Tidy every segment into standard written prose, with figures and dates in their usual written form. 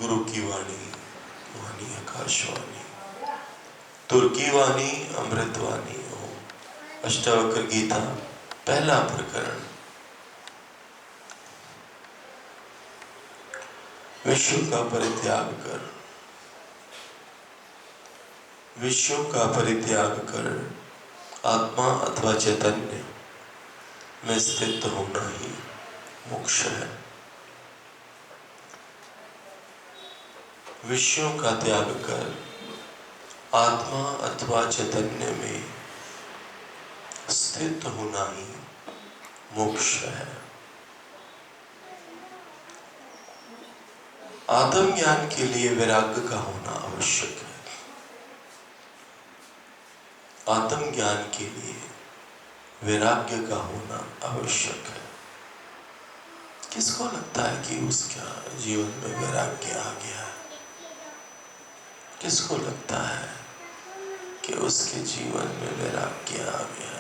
गुरु की वाणी, वाणी आकाशवाणी, तुर की वाणी अमृतवाणी। ओम। अष्टावक्र गीता, पहला प्रकरण। विश्व का परित्याग कर, विश्व का परित्याग कर आत्मा अथवा चैतन्य में स्थित होना ही मोक्ष है। विषयों का त्याग कर आत्मा अथवा चैतन्य में स्थित होना ही मोक्ष है। आत्मज्ञान के लिए वैराग्य का होना आवश्यक है। आत्मज्ञान के लिए वैराग्य का होना आवश्यक है। किसको लगता है कि उसका जीवन में वैराग्य आ गया है? किसको लगता है कि उसके जीवन में वैराग्य आ गया?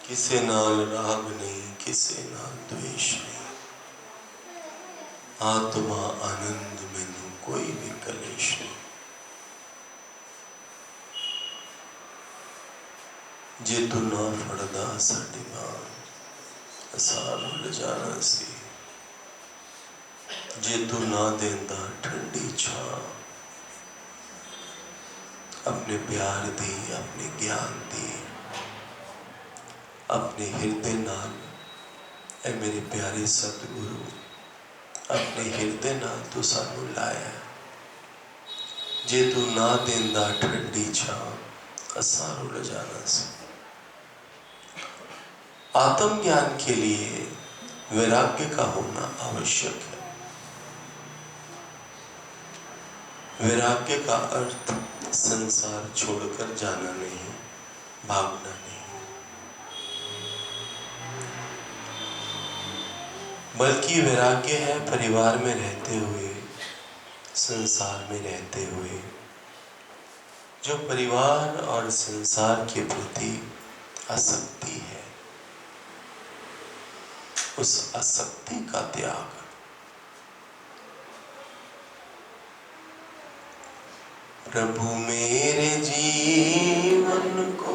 किसे नाल राग नहीं, किसे नाल द्वेष नहीं, आत्मा आनंद मैनू कोई भी कलेश नहीं। जे तू ना फड़दा साडी मां असां भुल जाना सी, जे तू ना देंदा ठंडी छां, अपने प्यार दी, अपने ज्ञान दी, अपने हृदय नाल, ऐ मेरे प्यारे सतगुरु, अपने हृदय नाल तू सानू लाया। जे तू ना देंदा ठंडी छां असां रुल जाना सी। आत्मज्ञान के लिए वैराग्य का होना आवश्यक है। वैराग्य का अर्थ संसार छोड़कर जाना नहीं, भागना नहीं, बल्कि वैराग्य है परिवार में रहते हुए, संसार में रहते हुए जो परिवार और संसार के प्रति आसक्ति है, उस आसक्ति का त्याग। प्रभु मेरे जीवन को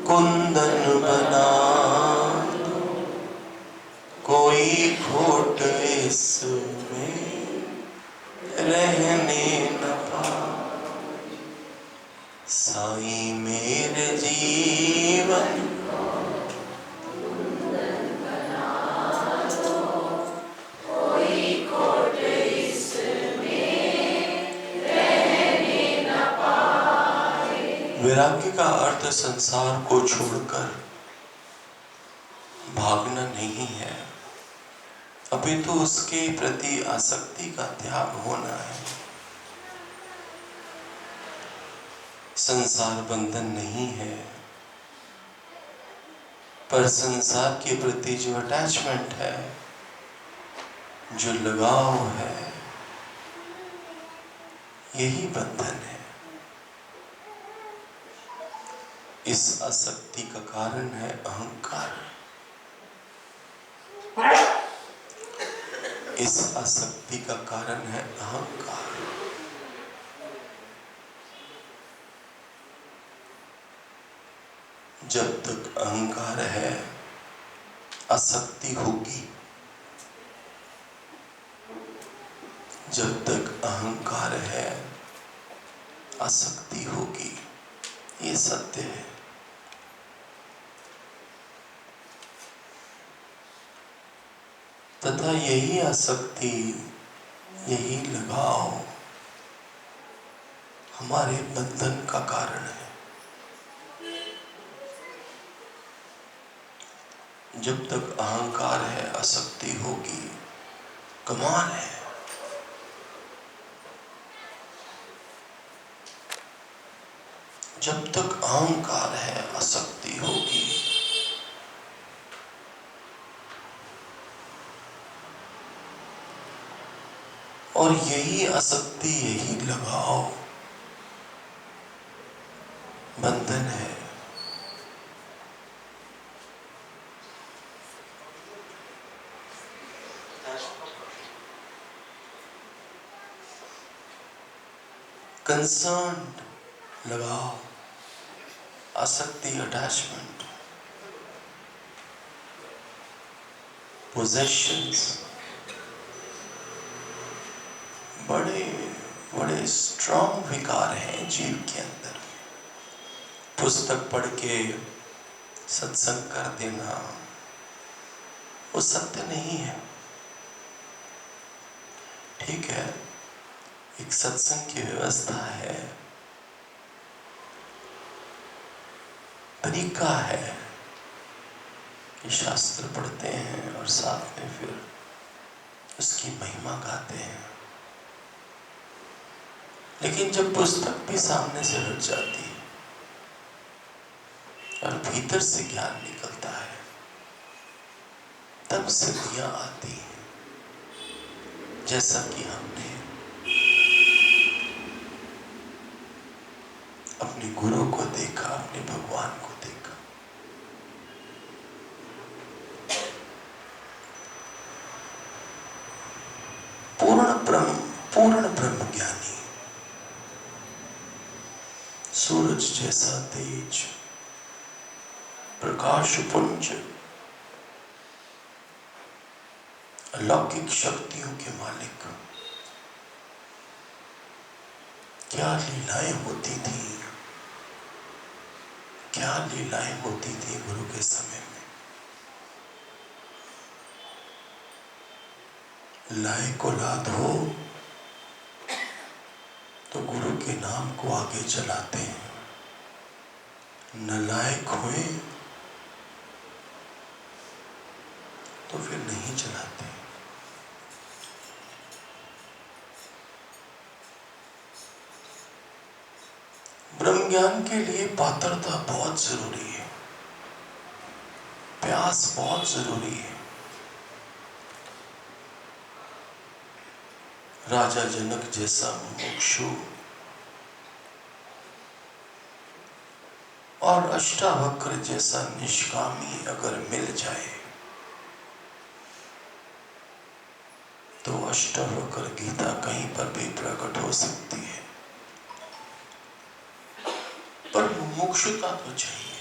कुंदन बना दो, कोई खोट इसमें रहने न पाए। साईं मेरे जीवन वैराग्य का अर्थ संसार को छोड़कर भागना नहीं है, अपितु उसके प्रति आसक्ति का त्याग होना है। संसार बंधन नहीं है, पर संसार के प्रति जो अटैचमेंट है, जो लगाव है, यही बंधन है। इस आसक्ति का कारण है अहंकार। इस आसक्ति का कारण है अहंकार। जब तक अहंकार है, आसक्ति होगी। जब तक अहंकार है, आसक्ति होगी। ये सत्य है। तथा यही आसक्ति, यही लगाव हमारे बंधन का कारण है। जब तक अहंकार है, आसक्ति होगी। कमाल है। जब तक अहंकार है, आसक्ति होगी। और यही आसक्ति, यही लगाव बंधन है। कंसर्न लगाओ, आसक्ति, अटैचमेंट, पोजेशंस बड़े बड़े स्ट्रॉन्ग विकार हैं जीव के अंदर। पुस्तक पढ़ के सत्संग कर देना वो सत्य नहीं है। ठीक है, एक सत्संग की व्यवस्था है, तरीका है कि शास्त्र पढ़ते हैं और साथ में फिर उसकी महिमा गाते हैं। लेकिन जब पुस्तक भी सामने से हट जाती है और भीतर से ज्ञान निकलता है, तब सिद्धियां आती हैं। जैसा कि हमने अपने गुरु को देखा, अपने भगवान को देखा। पूर्ण ब्रह्म ज्ञानी, सूरज जैसा तेज, प्रकाश पुंज, अलौकिक शक्तियों के मालिक, क्या लीलाएं होती थी, क्या लीलाएं होती थी गुरु के समय में। लाए को लाद हो तो गुरु के नाम को आगे चलाते हैं, नालायक हुए तो फिर नहीं चलाते। ब्रह्म ज्ञान के लिए पात्रता बहुत जरूरी है, प्यास बहुत जरूरी है। राजा जनक जैसा मुमुक्षु और अष्टावक्र जैसा निष्कामी अगर मिल जाए तो अष्टावक्र गीता कहीं पर भी प्रकट हो सकती है। पर मुमुक्षुता तो चाहिए,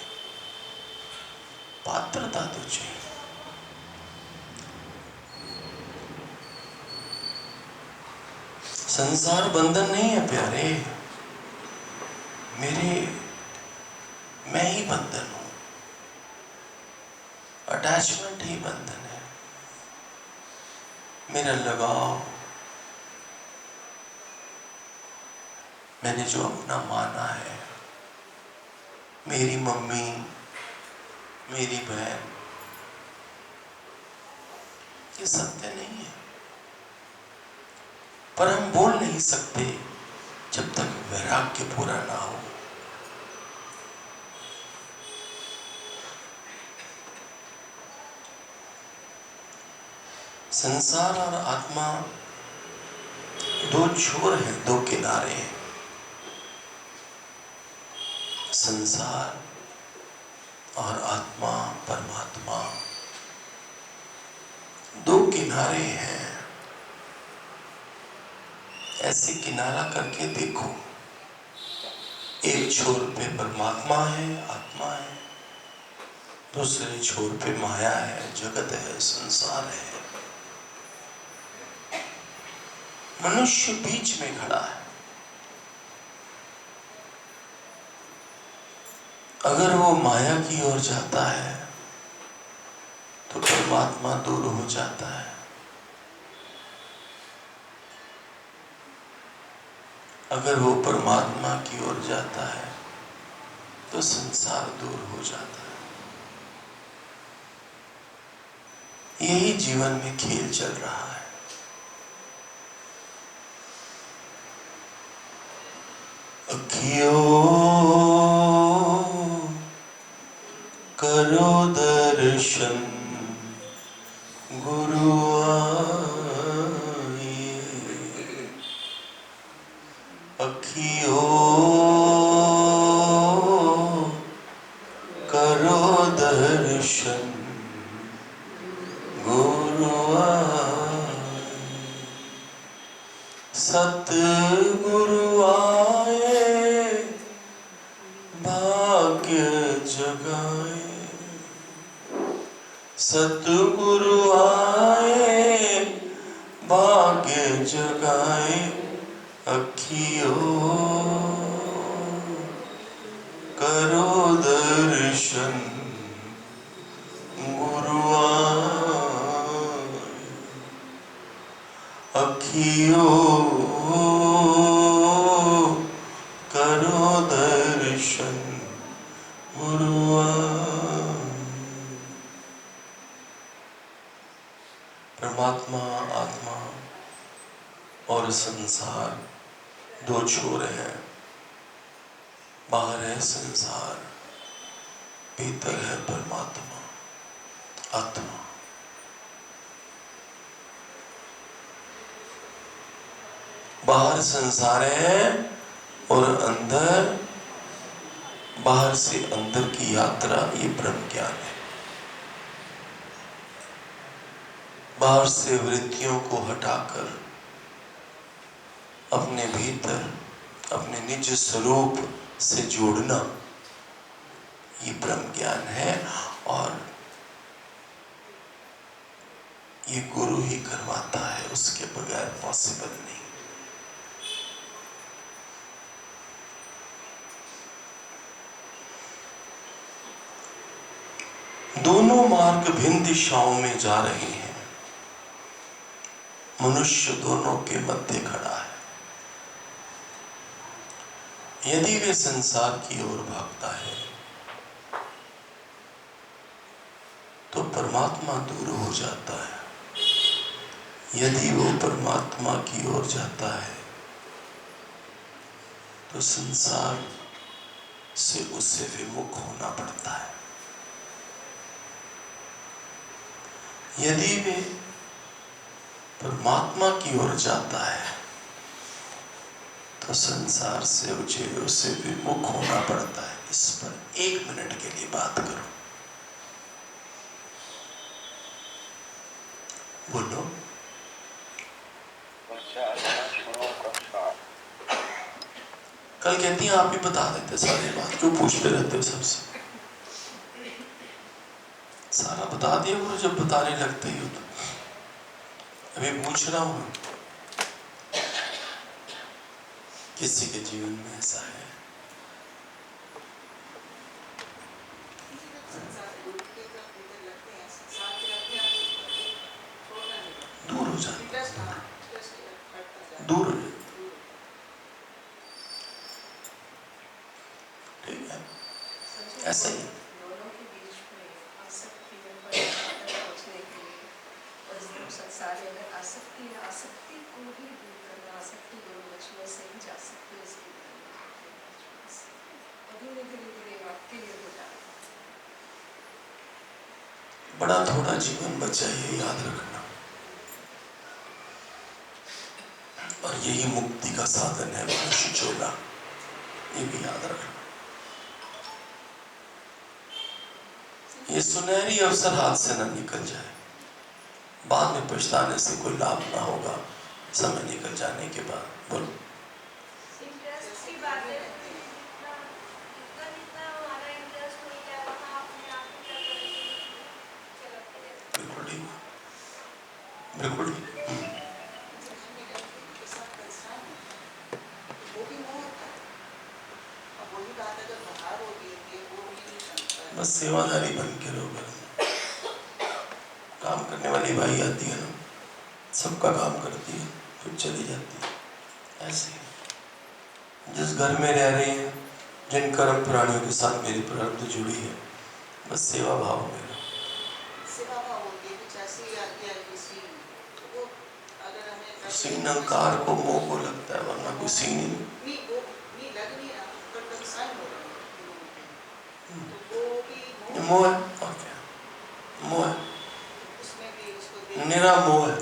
पात्रता तो चाहिए। संसार बंधन नहीं है प्यारे मेरे, मैं ही बंधन हूं, अटैचमेंट ही बंधन है। मेरा लगाव, मैंने जो अपना माना है, मेरी मम्मी, मेरी बहन, ये सत्य नहीं है। पर हम बोल नहीं सकते जब तक वैराग्य पूरा ना हो। संसार और आत्मा दो छोर हैं, दो किनारे हैं। संसार और आत्मा, परमात्मा दो किनारे हैं। ऐसे किनारा करके देखो, एक छोर पे परमात्मा है, आत्मा है, दूसरे छोर पे माया है, जगत है, संसार है। मनुष्य बीच में खड़ा है। अगर वो माया की ओर जाता है तो परमात्मा दूर हो जाता है, अगर वो परमात्मा की ओर जाता है तो संसार दूर हो जाता है। यही जीवन में खेल चल रहा है। अखियों करो दर्शन गुरु आए, अखियों करो दर्शन गुरु आए। सतगुरु आए भाग्य जगाए, सतगुरु आए भाग्य जगाए, अखियों करो दर्शन गुरु आए, अखियों करो दर्शन गुरु आए। परमात्मा आत्मा और संसार दो छोर हैं। बाहर है संसार, भीतर है परमात्मा आत्मा। बाहर संसार है और अंदर, बाहर से अंदर की यात्रा, ये ब्रह्म ज्ञान है। बाहर से वृत्तियों को हटाकर अपने भीतर अपने निज स्वरूप से जोड़ना, ये ब्रह्म ज्ञान है। और ये गुरु ही करवाता है, उसके बगैर पॉसिबल नहीं। दोनों मार्ग भिन्न दिशाओं में जा रहे हैं, मनुष्य दोनों के मध्य खड़ा है। यदि वे संसार की ओर भागता है तो परमात्मा दूर हो जाता है, यदि वो परमात्मा की ओर जाता है तो संसार से उसे विमुख होना पड़ता है। यदि वे परमात्मा की ओर जाता है तो संसार से उसे विमुख होना पड़ता है। इस पर 1 मिनट के लिए बात करो। बोलो। कल कहती हैं आप ही बता देते सारी बात, क्यों पूछते रहते हो सबसे? सारा बता दिया वो जब बताने लगते ही हो तो। अभी पूछ रहा हूं, किसी के जीवन में ऐसा है? दूर हो जाए, दूर हो जाए, ठीक है, ऐसा ही। बड़ा थोड़ा जीवन बचा, ये याद रखना। और यही मुक्ति का साधन है, मनुष्य चोला, ये भी याद रखना। ये सुनहरी अवसर हाथ से ना निकल जाए, बाद में पछताने से कोई लाभ ना होगा, समय निकल जाने के बाद। बोलो। बिल्कुल ठीक, बिल्कुल ठीक। बस सेवादारी बन के रहो। काम करने वाली भाई आती है ना, सबका काम करती है, फिर चली जाती है। ऐसे जिस घर में रह रही हैं, जिन कर्म प्राणियों के साथ मेरी प्रारब्ध जुड़ी है, बस सेवा भाव में सीन अहंकार को मोह को लगता है, वरना कोई सीन ही नहीं। मोह है, और क्या मोह है, निरा मोह है।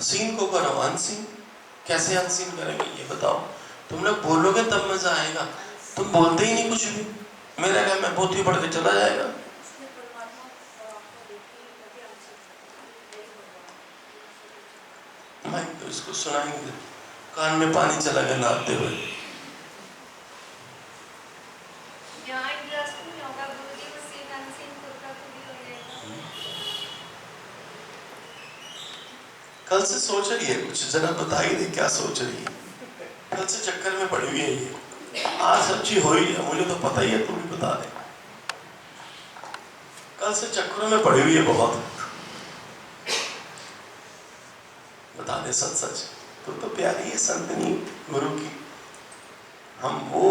सीन को करो अनसीन। कैसे अनसीन करेंगे ये बताओ? तुम लोग बोलोगे तब मजा आएगा, तुम बोलते ही नहीं कुछ भी। मेरा क्या, मैं बहुत ही बढ़ के चला जाएगा। माइक तो इसको सुनाएंगे। कान में पानी चला गया नहाते हुए। कल से सोच रही है कुछ, जरा बता ही दे क्या सोच रही है। कल से चक्कर में पड़ी हुई है ये, आज सब चीज हो ही है, मुझे तो पता ही है, तू भी बता दे। कल से चक्करों में पड़ी हुई है बहुत, बता दे सच सच। तो प्यारी है संतनी गुरु की। हम वो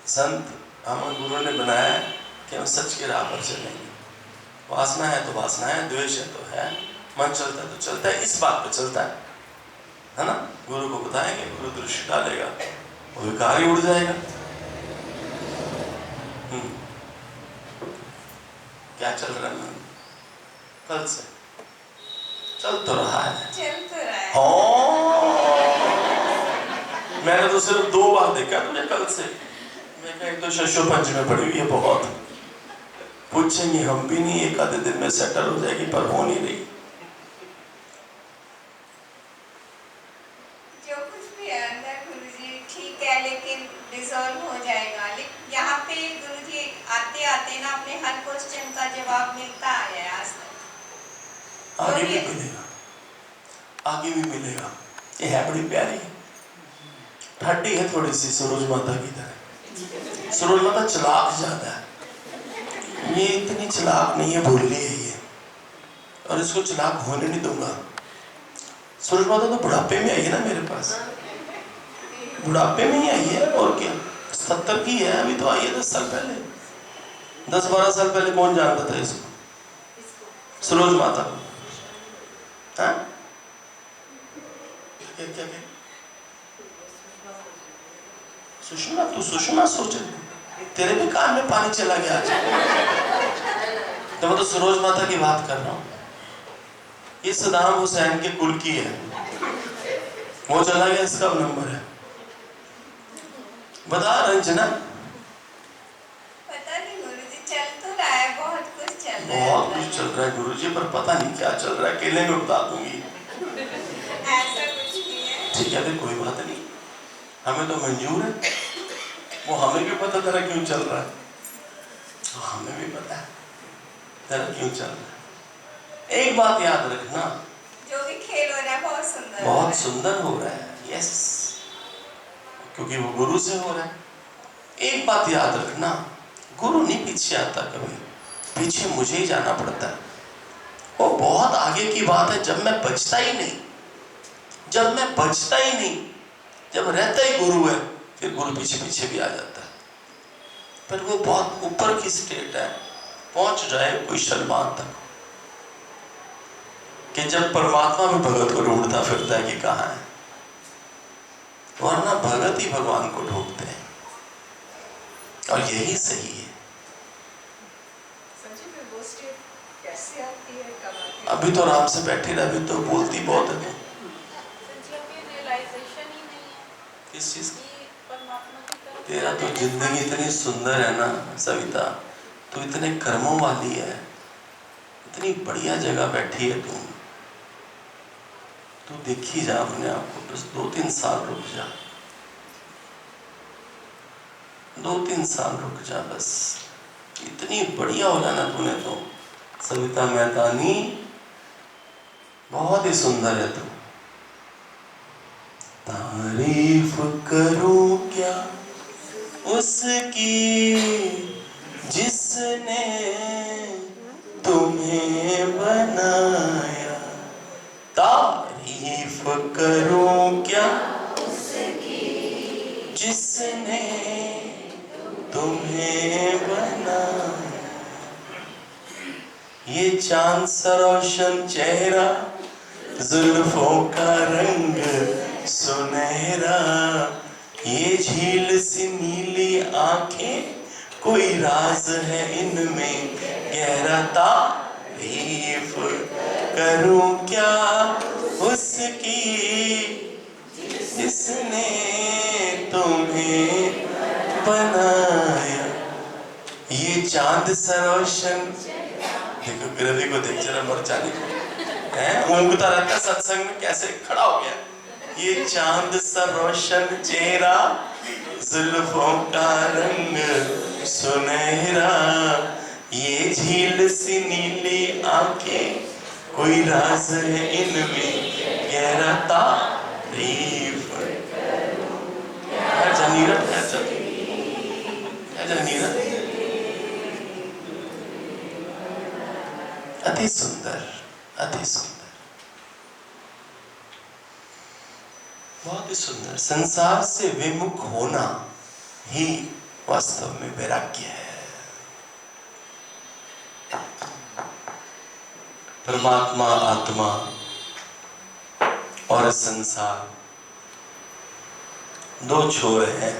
संत हमें गुरु ने बनाया कि हम सच के राह पर चलेंगे। वासना है तो वासना है, द्वेष है तो है, मन चलता है तो चलता है, इस बात पे चलता है ना। गुरु को बताएंगे, गुरु दृष्टि डालेगा, वो विकार ही उड़ जाएगा। क्या चल रहा है मन? कल से चल तो रहा है, चल तो रहा है। मैंने तो सिर्फ 2 बार देखा तुझे कल से। मैं कहा एक तो शशोपंच में पड़ी हुई है बहुत, पूछेंगे हम भी नहीं, एक आधे दिन में सेटल हो जाएगी, पर हो नहीं रही। जो कुछ भी है अंदर गुरुजी ठीक है, लेकिन डिसॉल्व हो जाएगा। लेकिन यहाँ पे गुरुजी आते आते ना अपने हर क्वेश्चन का जवाब मिलता आया है आज तक। आगे भी मिलेगा, आगे भी मिलेगा। ये है बड़ी प्यारी, ठंडी है थोड़ी सी सूरज माता की तरह। सूरज माता चलाक ज्यादा है, ये इतनी चलाक नहीं है, भूली है ये, और इसको चलाक होने नहीं दूंगा। सूरज माता तो बुढ़ापे में आई है ना मेरे पास, बुढ़ापे में ही आई है, और क्या 70 की है अभी, तो आई है 10 साल पहले, 10-12 साल पहले कौन जानता था इसको, सूरज माता को। हाँ क्या क्या क्या सुषमा, तू सुषमा सोच, तेरे भी कान में पानी चला गया आज। तो मैं तो सरोज माता की बात कर रहा हूँ। ये सदाम हुसैन के कुल की है, वो चला गया, इसका नंबर है। बता रंजना। पता नहीं गुरुजी, चल तो रहा है, बहुत कुछ चल रहा है, बहुत कुछ चल रहा है गुरुजी, पर पता नहीं क्या चल रहा है, अकेले में बता दूंगी। ऐसा कुछ नहीं है। ठीक है फिर, कोई बात नहीं, हमें तो मंजूर है। वो हमें भी पता तेरा क्यों चल रहा है, तो हमें भी पता है तेरा क्यों चल रहा है। एक बात याद रखना, जो भी खेल हो रहा है बहुत सुंदर, बहुत सुंदर हो रहा है, यस, क्योंकि वो गुरु से हो रहा है। एक बात याद रखना, गुरु नहीं पीछे आता कभी, पीछे मुझे ही जाना पड़ता है। वो बहुत आगे की बात है, जब मैं बचता ही नहीं, जब मैं बचता ही नहीं, जब रहता ही गुरु है, फिर गुरु पीछे पीछे भी आ जाता है। पर वो बहुत ऊपर की स्टेट है, पहुंच जाए कोई सलमान तक, कि जब परमात्मा में भगत को ढूंढता फिरता है कि कहाँ है, वरना भगत ही भगवान को ढूंढते हैं, और यही सही है। वो स्टेट कैसे आती है, कब आती है? अभी तो आराम से बैठी रह, अभी तो बोलती बहुत है। किस चीज की? तेरा तो जिंदगी इतनी सुंदर है ना सविता, तू इतने कर्मों वाली है, इतनी बढ़िया जगह बैठी है तू। तू देखी जा अपने आप को, बस 2-3 साल रुक जा, 2-3 साल रुक जा, बस इतनी बढ़िया हो जाना तूने तो। सविता मैदानी बहुत ही सुंदर है तू। तारीफ करूं क्या उसकी जिसने तुम्हें बनाया, तारीफ करूं क्या उसकी जिसने तुम्हें बनाया। ये चांद सा रोशन चेहरा, जुल्फों का रंग सुनहरा, ये झील सी नीली आंखें, कोई राज है इनमें गहरा। तारीफ करूं क्या उसकी जिसने तुम्हें बनाया। ये चांद सा रोशन, देखो रवि को देख जरा, मर जाने को, ऊँगता रहता है सत्संग में, कैसे खड़ा हो गया। ये चांद सा रोशन चेहरा, जुल्फों का रंग सुनहरा, ये झील सी नीली आंखें, कोई राज है इनमें गहरा, तारीफ है जमीरत, है जमीरत। अति सुंदर, अति सुंदर, बहुत ही सुंदर। संसार से विमुख होना ही वास्तव में वैराग्य है। परमात्मा, आत्मा और संसार दो छोर हैं।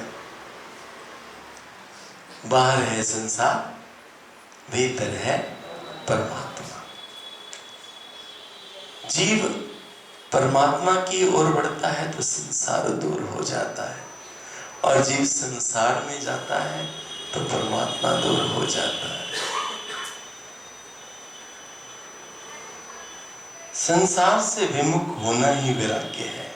बाहर है संसार, भीतर है परमात्मा। जीव परमात्मा की ओर बढ़ता है तो संसार दूर हो जाता है, और जीव संसार में जाता है तो परमात्मा दूर हो जाता है। संसार से विमुख होना ही वैराग्य है,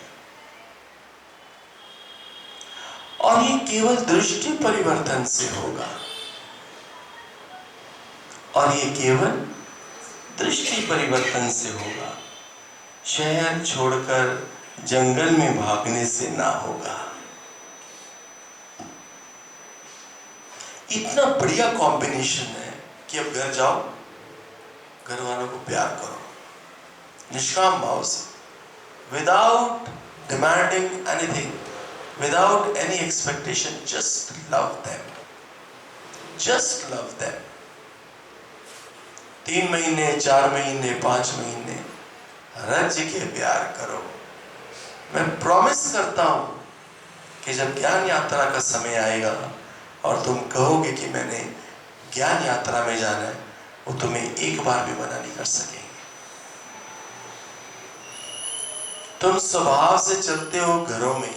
और ये केवल दृष्टि परिवर्तन से होगा, और ये केवल दृष्टि परिवर्तन से होगा। शहर छोड़कर जंगल में भागने से ना होगा। इतना बढ़िया कॉम्बिनेशन है कि अब घर जाओ, घर वालों को प्यार करो निष्काम भाव से, without demanding anything, without any expectation, just love them, just love them. 3 महीने, 4 महीने, 5 महीने रज के प्यार करो। मैं प्रॉमिस करता हूं कि जब ज्ञान यात्रा का समय आएगा और तुम कहोगे कि मैंने ज्ञान यात्रा में जाना है, वो तुम्हें एक बार भी मना नहीं कर सकेंगे। तुम स्वभाव से चलते हो घरों में,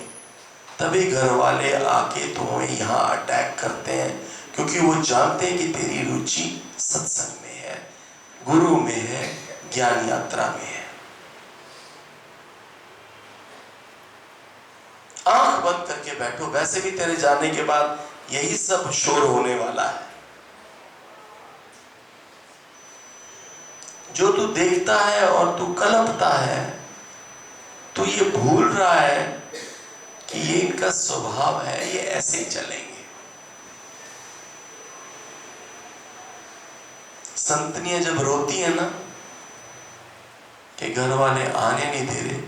तभी घर वाले आके तुम्हें यहां अटैक करते हैं, क्योंकि वो जानते हैं कि तेरी रुचि सत्संग में है, गुरु में है, ज्ञान यात्रा में है। आंख बंद करके बैठो, वैसे भी तेरे जाने के बाद यही सब शोर होने वाला है। जो तू देखता है और तू कलपता है, तू ये भूल रहा है कि ये इनका स्वभाव है, ये ऐसे ही चलेंगे। संतनियां जब रोती है ना कि घर वाले आने नहीं दे रहे,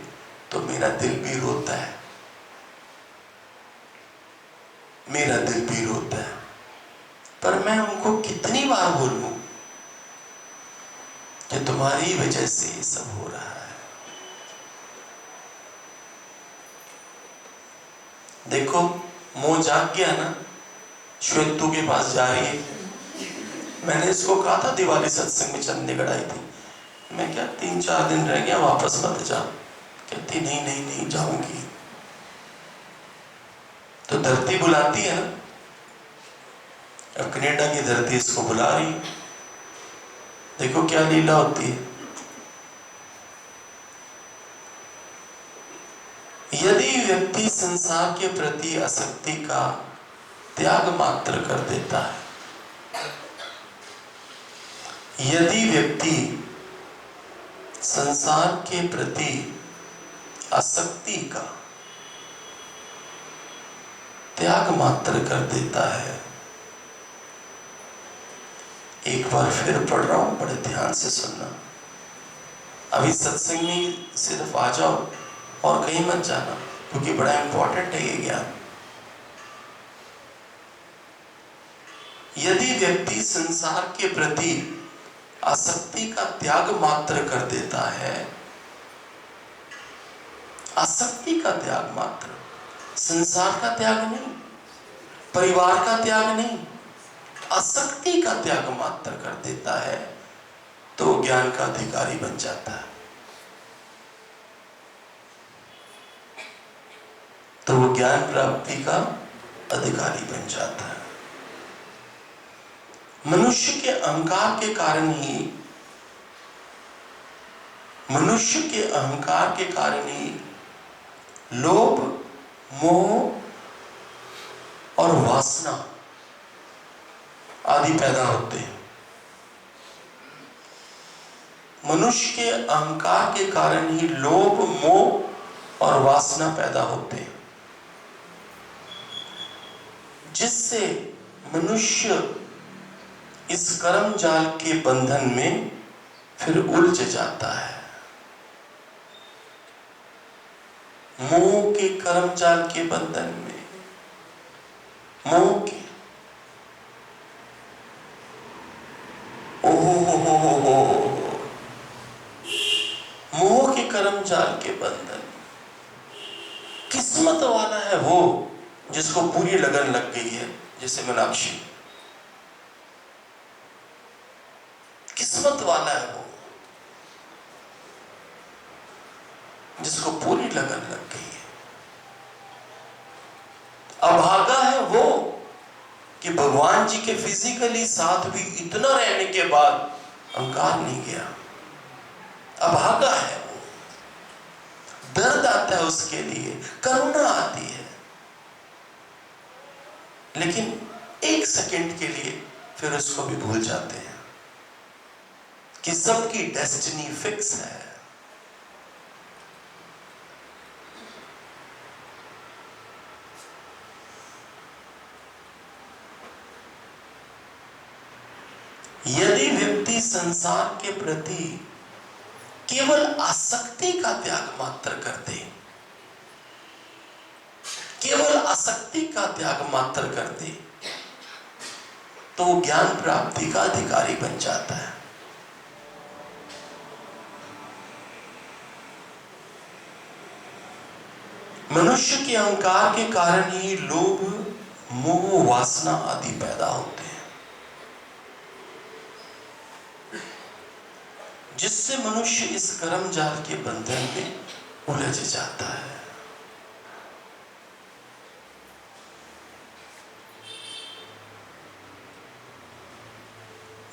तो मेरा दिल भी रोता है, मेरा दिल भी रोता है। पर मैं उनको कितनी बार बोलूं कि तुम्हारी वजह से ये सब हो रहा है। देखो, मोह जाग गया ना, श्वेतू के पास जा रही है। मैंने इसको कहा था दिवाली सत्संग में चंडीगढ़ आई थी, मैं क्या 3-4 दिन रह गया, वापस मत जा। कहती नहीं नहीं नहीं जाऊंगी। तो धरती बुलाती है ना, अब कनाडा की धरती इसको बुला रही है। देखो क्या लीला होती है। यदि व्यक्ति संसार के प्रति आसक्ति का त्याग मात्र कर देता है, यदि व्यक्ति संसार के प्रति आसक्ति का त्याग मात्र कर देता है, एक बार फिर पढ़ रहा हूं, बड़े ध्यान से सुनना। अभी सत्संग में सिर्फ आ जाओ और कहीं मत जाना, क्योंकि बड़ा इंपॉर्टेंट है ये ज्ञान। यदि व्यक्ति संसार के प्रति आसक्ति का त्याग मात्र कर देता है, आसक्ति का त्याग मात्र, संसार का त्याग नहीं, परिवार का त्याग नहीं, आसक्ति का त्याग मात्र कर देता है, तो ज्ञान का अधिकारी बन जाता है। तो वो ज्ञान प्राप्ति का अधिकारी बन जाता है। मनुष्य के अहंकार के कारण ही मनुष्य के अहंकार के कारण ही लोभ, मोह और वासना आदि पैदा होते हैं। मनुष्य के अहंकार के कारण ही लोभ, मोह और वासना पैदा होते हैं, जिससे मनुष्य इस कर्म जाल के बंधन में फिर उलझ जाता है। मोह के कर्म जाल के बंधन में, मोह के मोह के कर्म जाल के बंधन। किस्मत वाला है वो जिसको पूरी लगन लग गई है, जैसे मीनाक्षी। किस्मत वाला है वो जिसको पूरी लगन लग गई है। अभागा है वो कि भगवान जी के फिजिकली साथ भी इतना रहने के बाद अहंकार नहीं गया। अभागा है वो। दर्द आता है उसके लिए, करुणा आती है, लेकिन एक सेकंड के लिए फिर उसको भी भूल जाते हैं कि सबकी डेस्टिनी फिक्स है। यदि व्यक्ति संसार के प्रति केवल आसक्ति का त्याग मात्र कर दे, केवल आसक्ति का त्याग मात्र कर दे, तो वो ज्ञान प्राप्ति का अधिकारी बन जाता है। मनुष्य के अहंकार के कारण ही लोभ, मोह, वासना आदि पैदा होते हैं, जिससे मनुष्य इस कर्म जाल के बंधन में उलझ जाता है।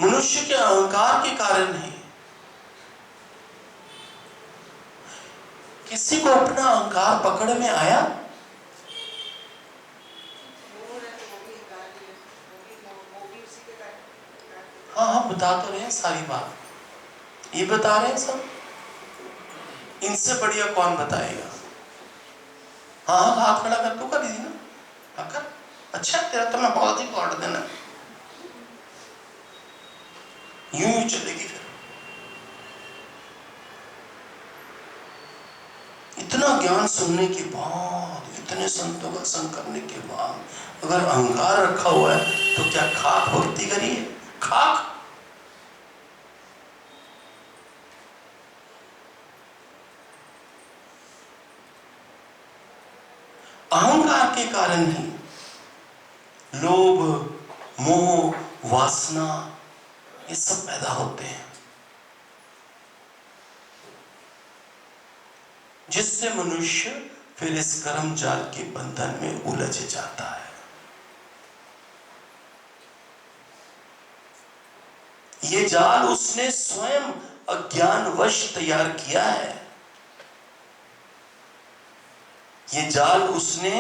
मनुष्य के अहंकार के कारण ही किसी को अपना अहंकार पकड़ में आया? हाँ हाँ, बता तो रहे हैं सारी बात, ये बता रहे हैं सब। इनसे बढ़िया कौन बताएगा? हाँ हाँ, हाथ खड़ा कर, तू कर दी ना, हाँ कर। अच्छा, तेरा तो मैं बहुत ही काट देना, यूं ही चलेगी फिर। इतना ज्ञान सुनने के बाद, इतने संतों का संग करने के बाद, अगर अहंकार रखा हुआ है तो क्या खाक भक्ति करी है? खाक। अहंकार के कारण ही लोभ, मोह, वासना ये सब पैदा होते हैं, जिससे मनुष्य फिर इस कर्म जाल के बंधन में उलझ जाता है। ये जाल उसने स्वयं अज्ञानवश तैयार किया है। ये जाल उसने,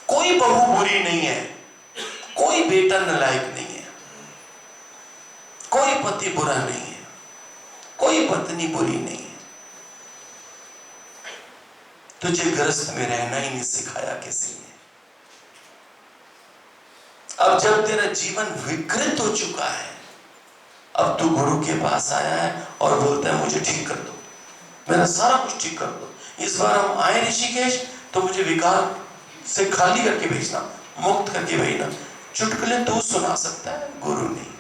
कोई बहू बुरी नहीं है, कोई बेटा नालायक नहीं है, कोई पति बुरा नहीं है, कोई पत्नी बुरी नहीं है। तुझे गृहस्थ में रहना ही नहीं सिखाया किसी ने। अब जब तेरा जीवन विकृत हो चुका है, अब तू गुरु के पास आया है और बोलता है मुझे ठीक कर दो, मेरा सारा कुछ ठीक कर दो। इस बार हम आए ऋषिकेश तो मुझे विकार से खाली करके भेजना, मुक्त करके भेजना। चुटकुले तू सुना सकता है, गुरु नहीं।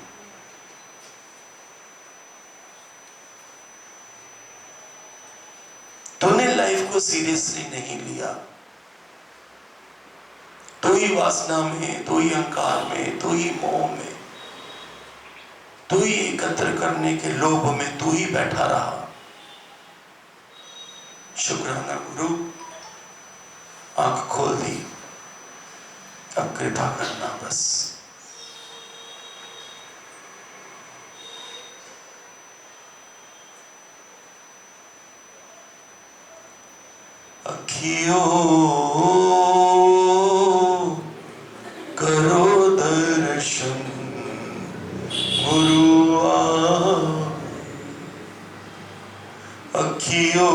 तूने लाइफ को सीरियसली नहीं लिया, तू ही वासना में, तू ही अहंकार में, तू ही मोह में, तू ही एकत्र करने के लोभ में तू ही बैठा रहा। शुक्राना गुरु, आंख खोल दी, अब कृपा करना बस। अखियों करो दर्शन गुरुआ, अखियों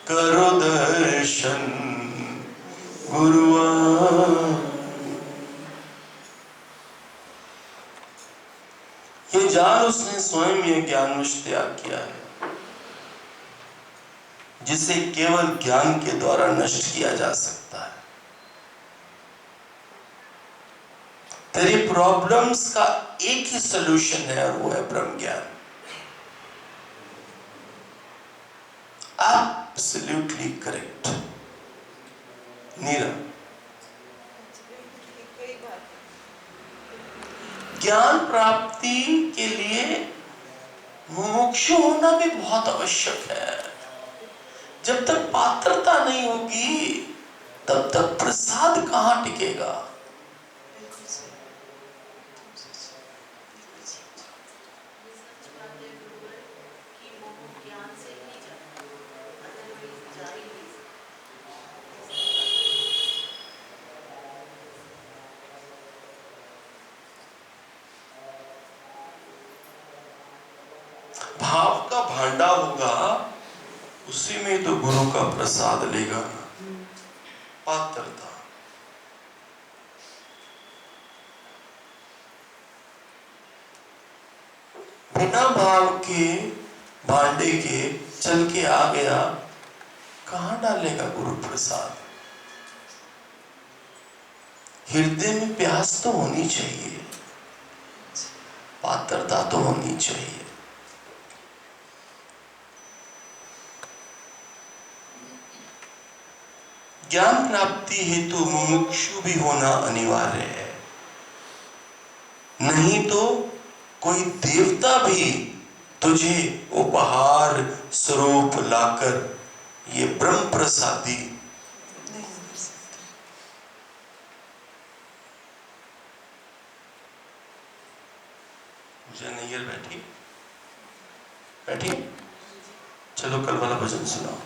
करो दर्शन गुरुआ। ये जान उसने स्वयं ये ज्ञान विष त्याग किया है, जिसे केवल ज्ञान के द्वारा नष्ट किया जा सकता है। तेरी प्रॉब्लम्स का एक ही सॉल्यूशन है और वो है ब्रह्म ज्ञान। एब्सोल्युटली करेक्ट नीरा। ज्ञान प्राप्ति के लिए मुमुक्षु होना भी बहुत आवश्यक है। जब तक पात्रता नहीं होगी तब तक प्रसाद कहां टिकेगा। भाव का भांडा होगा, उसी में तो गुरु का प्रसाद लेगा। पात्रता बिना भाव के भांडे के चल के आ गया, कहां डालेगा गुरु प्रसाद। हृदय में प्यास तो होनी चाहिए, पात्रता तो होनी चाहिए। ज्ञान प्राप्ति हेतु मुमुक्षु भी होना अनिवार्य है, नहीं तो कोई देवता भी तुझे उपहार स्वरूप लाकर ये ब्रह्म प्रसादी नहीं कर सकते। पूजा नैयर बैठी बैठी, चलो कल वाला भजन सुनाओ।